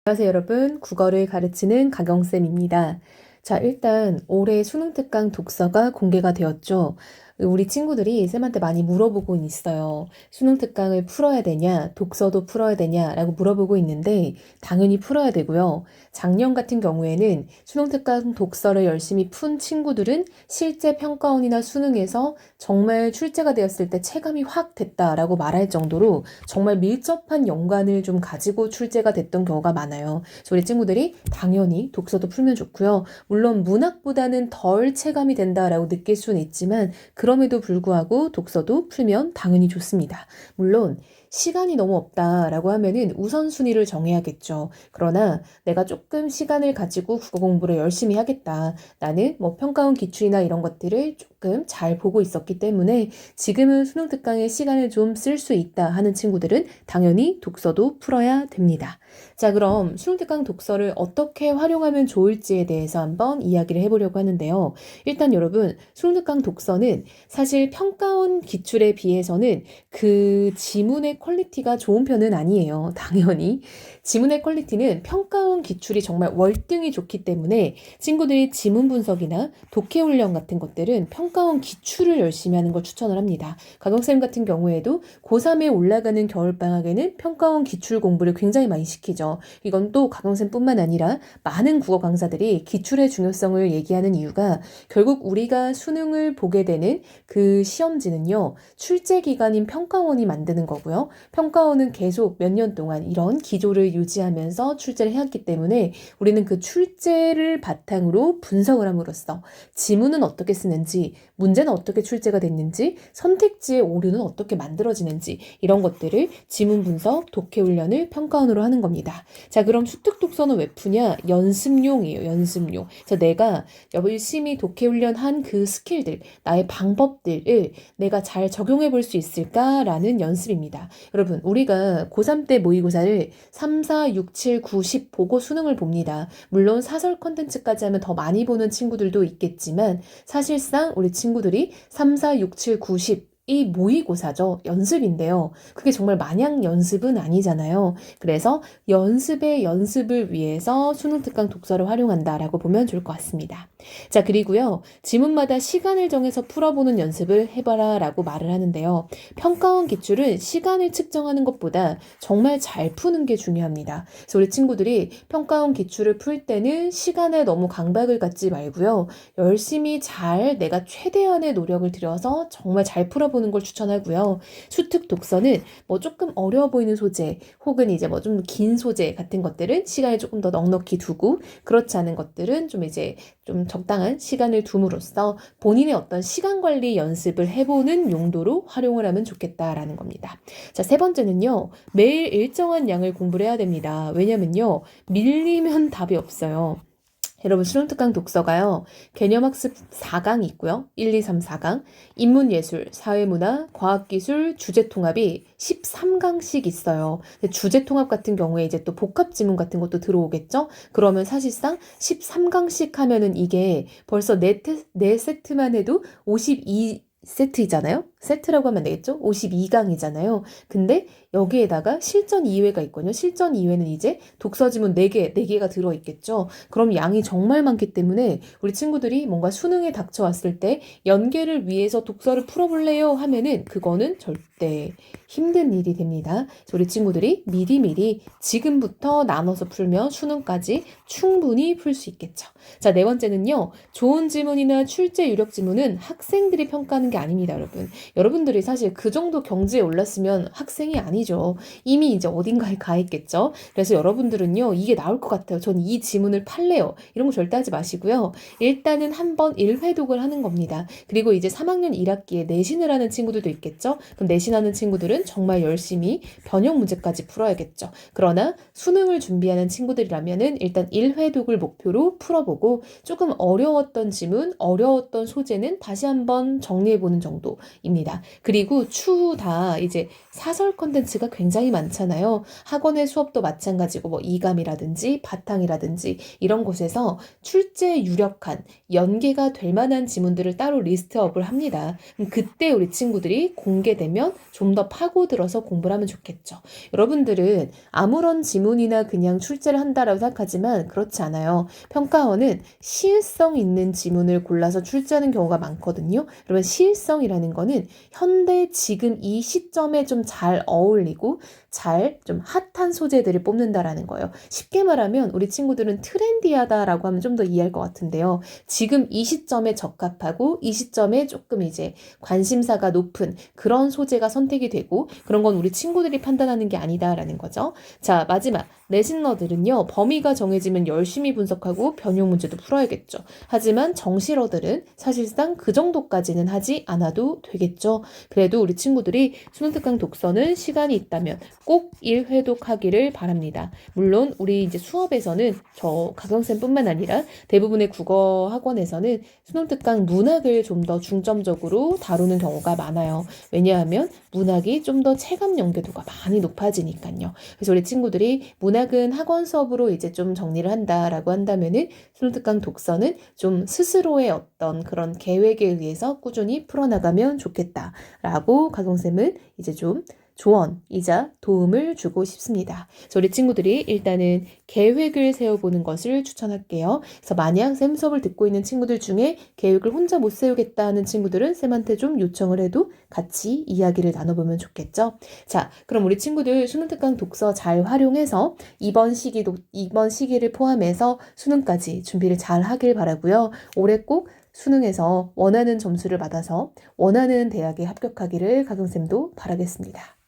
안녕하세요, 여러분. 국어를 가르치는 가경쌤입니다. 자, 일단 올해 수능 특강 독서가 공개가 되었죠. 우리 친구들이 쌤한테 많이 물어보고 있어요. 수능 특강을 풀어야 되냐, 독서도 풀어야 되냐라고 물어보고 있는데 당연히 풀어야 되고요. 작년 같은 경우에는 수능 특강 독서를 열심히 푼 친구들은 실제 평가원이나 수능에서 정말 출제가 되었을 때 체감이 확 됐다라고 말할 정도로 정말 밀접한 연관을 좀 가지고 출제가 됐던 경우가 많아요. 그래서 우리 친구들이 당연히 독서도 풀면 좋고요. 물론 문학보다는 덜 체감이 된다라고 느낄 수는 있지만 그럼에도 불구하고 독서도 풀면 당연히 좋습니다. 물론 시간이 너무 없다라고 하면은 우선순위를 정해야겠죠. 그러나 내가 조금 시간을 가지고 국어 공부를 열심히 하겠다. 나는 뭐 평가원 기출이나 이런 것들을 조금 잘 보고 있었기 때문에 지금은 수능 특강에 시간을 좀 쓸 수 있다 하는 친구들은 당연히 독서도 풀어야 됩니다. 자, 그럼 수능 특강 독서를 어떻게 활용하면 좋을지에 대해서 한번 이야기를 해보려고 하는데요. 일단 여러분, 수능 특강 독서는 사실 평가원 기출에 비해서는 그 지문의 퀄리티가 좋은 편은 아니에요. 당연히. 지문의 퀄리티는 평가원 기출이 정말 월등히 좋기 때문에 친구들이 지문 분석이나 독해 훈련 같은 것들은 평가원 기출을 열심히 하는 걸 추천을 합니다. 가경쌤 같은 경우에도 고3에 올라가는 겨울방학에는 평가원 기출 공부를 굉장히 많이 시키죠. 이건 또 가경쌤뿐만 아니라 많은 국어 강사들이 기출의 중요성을 얘기하는 이유가 결국 우리가 수능을 보게 되는 그 시험지는요, 출제 기관인 평가원이 만드는 거고요. 평가원은 계속 몇 년 동안 이런 기조를 유지하면서 출제를 해왔기 때문에 우리는 그 출제를 바탕으로 분석을 함으로써 지문은 어떻게 쓰는지, 문제는 어떻게 출제가 됐는지, 선택지의 오류는 어떻게 만들어지는지 이런 것들을 지문 분석, 독해 훈련을 평가원으로 하는 겁니다. 자, 그럼 수특 독서는 왜 푸냐? 연습용이에요. 연습용. 그래서 내가 열심히 독해 훈련한 그 스킬들, 나의 방법들을 내가 잘 적용해 볼 수 있을까라는 연습입니다. 여러분, 우리가 고3 때 모의고사를 3, 4, 6, 7, 9, 10 보고 수능을 봅니다. 물론 사설 컨텐츠까지 하면 더 많이 보는 친구들도 있겠지만 사실상 우리 친구들이 3, 4, 6, 7, 9, 10 이 모의고사죠. 연습인데요. 그게 정말 마냥 연습은 아니잖아요. 그래서 연습의 연습을 위해서 수능 특강 독서를 활용한다라고 보면 좋을 것 같습니다. 자, 그리고요. 지문마다 시간을 정해서 풀어보는 연습을 해봐라 라고 말을 하는데요. 평가원 기출은 시간을 측정하는 것보다 정말 잘 푸는 게 중요합니다. 그래서 우리 친구들이 평가원 기출을 풀 때는 시간에 너무 강박을 갖지 말고요. 열심히 잘 내가 최대한의 노력을 들여서 정말 잘 풀어보는 걸 추천하고요. 수특 독서는 뭐 조금 어려워 보이는 소재 혹은 이제 뭐 좀 긴 소재 같은 것들은 시간을 조금 더 넉넉히 두고 그렇지 않은 것들은 좀 이제 좀 적당한 시간을 둠으로써 본인의 어떤 시간 관리 연습을 해보는 용도로 활용을 하면 좋겠다라는 겁니다. 자, 세 번째는요. 매일 일정한 양을 공부를 해야 됩니다. 왜냐면요. 밀리면 답이 없어요. 여러분 수능 특강 독서가요. 개념학습 4강이 있고요. 1, 2, 3, 4강. 인문예술, 사회문화, 과학기술, 주제통합이 13강씩 있어요. 주제통합 같은 경우에 이제 또 복합지문 같은 것도 들어오겠죠? 그러면 사실상 13강씩 하면은 이게 벌써 네 세트만 해도 52세트이잖아요? 세트라고 하면 되겠죠? 52강이잖아요. 근데 여기에다가 실전 2회가 있거든요. 실전 2회는 이제 독서지문 4개가 들어있겠죠. 그럼 양이 정말 많기 때문에 우리 친구들이 뭔가 수능에 닥쳐왔을 때 연계를 위해서 독서를 풀어볼래요 하면은 그거는 절대 힘든 일이 됩니다. 그래서 우리 친구들이 미리미리 지금부터 나눠서 풀면 수능까지 충분히 풀 수 있겠죠. 자, 네 번째는요. 좋은 지문이나 출제 유력 지문은 학생들이 평가하는 게 아닙니다, 여러분. 여러분들이 사실 그 정도 경지에 올랐으면 학생이 아니죠. 이미 이제 어딘가에 가 있겠죠. 그래서 여러분들은요, 이게 나올 것 같아요. 전 이 지문을 팔래요. 이런 거 절대 하지 마시고요. 일단은 한번 1회독을 하는 겁니다. 그리고 이제 3학년 1학기에 내신을 하는 친구들도 있겠죠. 그럼 내신하는 친구들은 정말 열심히 변형 문제까지 풀어야겠죠. 그러나 수능을 준비하는 친구들이라면은 일단 1회독을 목표로 풀어보고 조금 어려웠던 지문, 어려웠던 소재는 다시 한번 정리해보는 정도입니다. 바랍니다. 그리고 추후 다 이제 사설 컨텐츠가 굉장히 많잖아요. 학원의 수업도 마찬가지고 뭐 이감이라든지 바탕이라든지 이런 곳에서 출제에 유력한 연계가 될 만한 지문들을 따로 리스트업을 합니다. 그때 우리 친구들이 공개되면 좀 더 파고들어서 공부를 하면 좋겠죠. 여러분들은 아무런 지문이나 그냥 출제를 한다라고 생각하지만 그렇지 않아요. 평가원은 시의성 있는 지문을 골라서 출제하는 경우가 많거든요. 그러면 시의성이라는 거는 현대 지금 이 시점에 좀 잘 어울리고 잘 좀 핫한 소재들을 뽑는다라는 거예요. 쉽게 말하면 우리 친구들은 트렌디하다라고 하면 좀 더 이해할 것 같은데요. 지금 이 시점에 적합하고 이 시점에 조금 이제 관심사가 높은 그런 소재가 선택이 되고 그런 건 우리 친구들이 판단하는 게 아니다라는 거죠. 자, 마지막. 레신러들은요, 범위가 정해지면 열심히 분석하고 변형 문제도 풀어야겠죠. 하지만 정실러들은 사실상 그 정도까지는 하지 않아도 되겠죠. 그래도 우리 친구들이 수능특강 독서는 시간이 있다면 꼭 1회독하기를 바랍니다. 물론 우리 이제 수업에서는 저 가경쌤뿐만 아니라 대부분의 국어 학원에서는 수능특강 문학을 좀 더 중점적으로 다루는 경우가 많아요. 왜냐하면 문학이 좀 더 체감 연계도가 많이 높아지니까요. 그래서 우리 친구들이 문학은 학원 수업으로 이제 좀 정리를 한다라고 한다면은 수능특강 독서는 좀 스스로의 어떤 그런 계획에 의해서 꾸준히 풀어나가면 좋겠다라고 가경쌤은 이제 좀 조언이자 도움을 주고 싶습니다. 그래서 우리 친구들이 일단은 계획을 세워보는 것을 추천할게요. 그래서 만약 쌤 수업을 듣고 있는 친구들 중에 계획을 혼자 못 세우겠다 하는 친구들은 쌤한테 좀 요청을 해도 같이 이야기를 나눠보면 좋겠죠. 자, 그럼 우리 친구들 수능특강 독서 잘 활용해서 이번 시기를 포함해서 수능까지 준비를 잘 하길 바라고요. 올해 꼭 수능에서 원하는 점수를 받아서 원하는 대학에 합격하기를 가경쌤도 바라겠습니다.